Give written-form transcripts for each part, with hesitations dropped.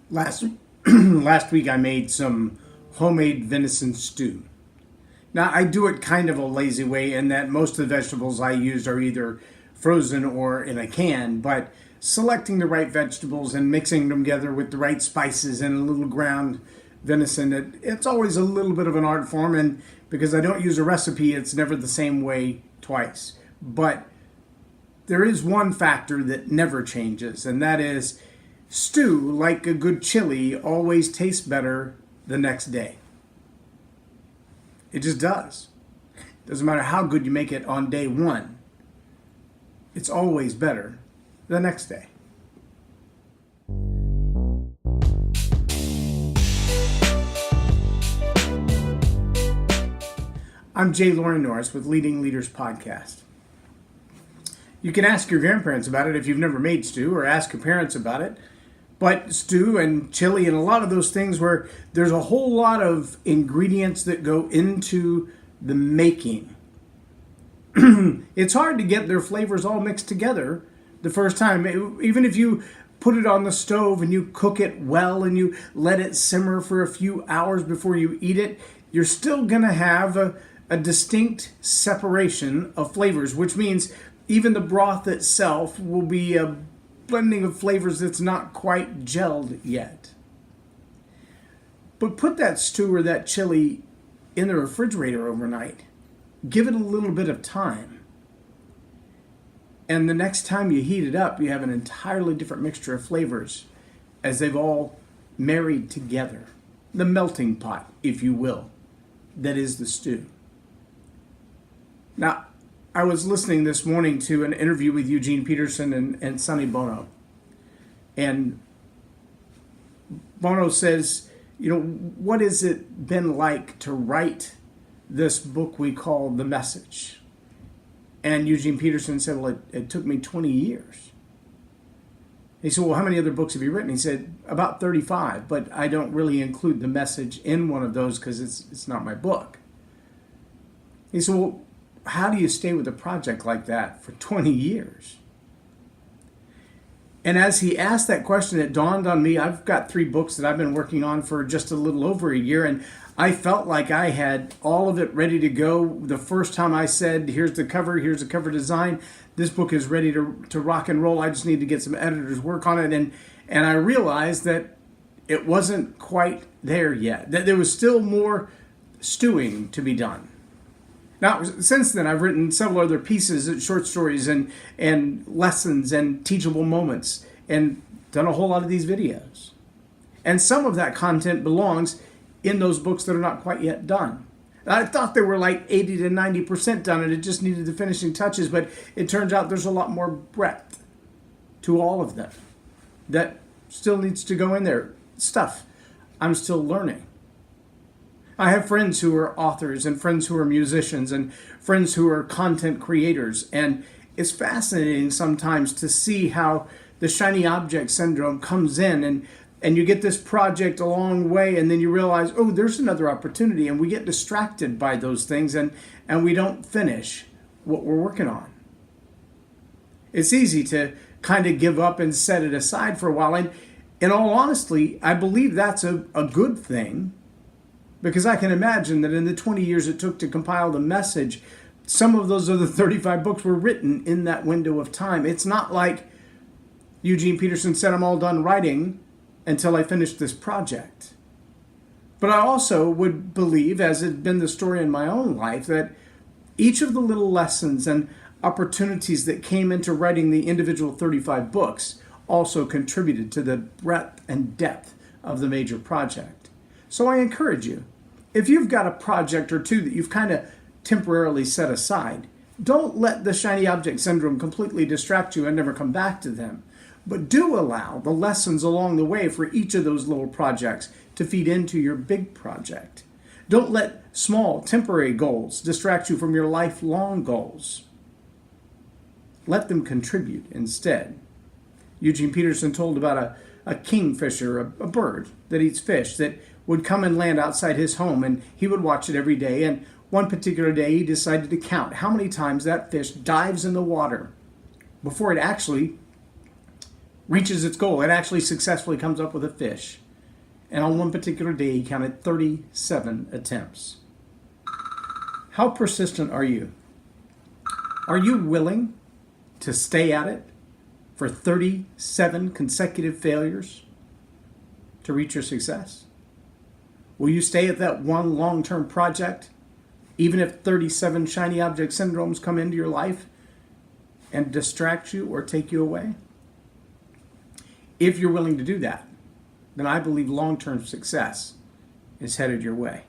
Last last week I made some homemade venison stew. Now I do it kind of a lazy way in that most of the vegetables I used are either frozen or in a can, but selecting the right vegetables and mixing them together with the right spices and a little ground venison, it's always a little bit of an art form, and because I don't use a recipe, it's never the same way twice. But there is one factor that never changes, and that is stew, like a good chili, always tastes better the next day. It just does. Doesn't matter how good you make it on day one, it's always better the next day. I'm J Loren Norris with Leading Leaders Podcast. You can ask your grandparents about it if you've never made stew, or ask your parents about it. But stew and chili and a lot of those things where there's a whole lot of ingredients that go into the making. It's hard to get their flavors all mixed together the first time. Even if you put it on the stove and you cook it well and you let it simmer for a few hours before you eat it, you're still going to have a distinct separation of flavors, which means even the broth itself will be a blending of flavors that's not quite gelled yet. But put that stew or that chili in the refrigerator overnight. Give it a little bit of time. And the next time you heat it up, you have an entirely different mixture of flavors as they've all married together. The melting pot, if you will, that is the stew. Now, I was listening this morning to an interview with Eugene Peterson and Sonny Bono. And Bono says, what has it been like to write this book we call The Message? And Eugene Peterson said, well, it took me 20 years. He said, well, how many other books have you written? He said, about 35, but I don't really include The Message in one of those because it's not my book. He said, well, how do you stay with a project like that for 20 years? And as he asked that question, it dawned on me, I've got 3 books that I've been working on for just a little over a year, and I felt like I had all of it ready to go. The first time I said, here's the cover design, this book is ready to rock and roll, I just need to get some editors' work on it. And I realized that it wasn't quite there yet, that there was still more stewing to be done. Now, since then, I've written several other pieces, short stories and lessons and teachable moments, and done a whole lot of these videos. And some of that content belongs in those books that are not quite yet done. I thought they were like 80 to 90% done, and it just needed the finishing touches, but it turns out there's a lot more breadth to all of them that still needs to go in there. Stuff I'm still learning. I have friends who are authors and friends who are musicians and friends who are content creators. And it's fascinating sometimes to see how the shiny object syndrome comes in and you get this project a long way and then you realize, oh, there's another opportunity, and we get distracted by those things and we don't finish what we're working on. It's easy to kind of give up and set it aside for a while. And in all honesty, I believe that's a good thing. Because I can imagine that in the 20 years it took to compile The Message, some of those other 35 books were written in that window of time. It's not like Eugene Peterson said, I'm all done writing until I finish this project. But I also would believe, as had been the story in my own life, that each of the little lessons and opportunities that came into writing the individual 35 books also contributed to the breadth and depth of the major project. So I encourage you, if you've got a project or two that you've kind of temporarily set aside, don't let the shiny object syndrome completely distract you and never come back to them. But do allow the lessons along the way for each of those little projects to feed into your big project. Don't let small, temporary goals distract you from your lifelong goals. Let them contribute instead. Eugene Peterson told about a kingfisher, a bird that eats fish, that would come and land outside his home, and he would watch it every day. And one particular day, he decided to count how many times that fish dives in the water before it actually reaches its goal. It actually successfully comes up with a fish. And on one particular day, he counted 37 attempts. How persistent are you? Are you willing to stay at it for 37 consecutive failures to reach your success? Will you stay at that one long-term project, even if 37 shiny object syndromes come into your life and distract you or take you away? If you're willing to do that, then I believe long-term success is headed your way.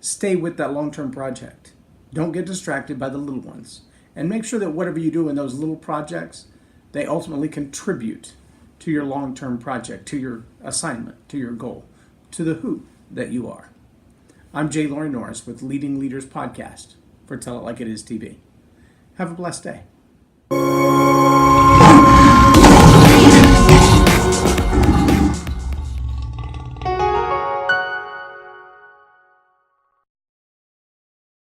Stay with that long-term project. Don't get distracted by the little ones. And make sure that whatever you do in those little projects, they ultimately contribute to your long-term project, to your assignment, to your goal, to the who that you are. I'm J Loren Norris with Leading Leaders Podcast for Tell It Like It Is TV. Have a blessed day.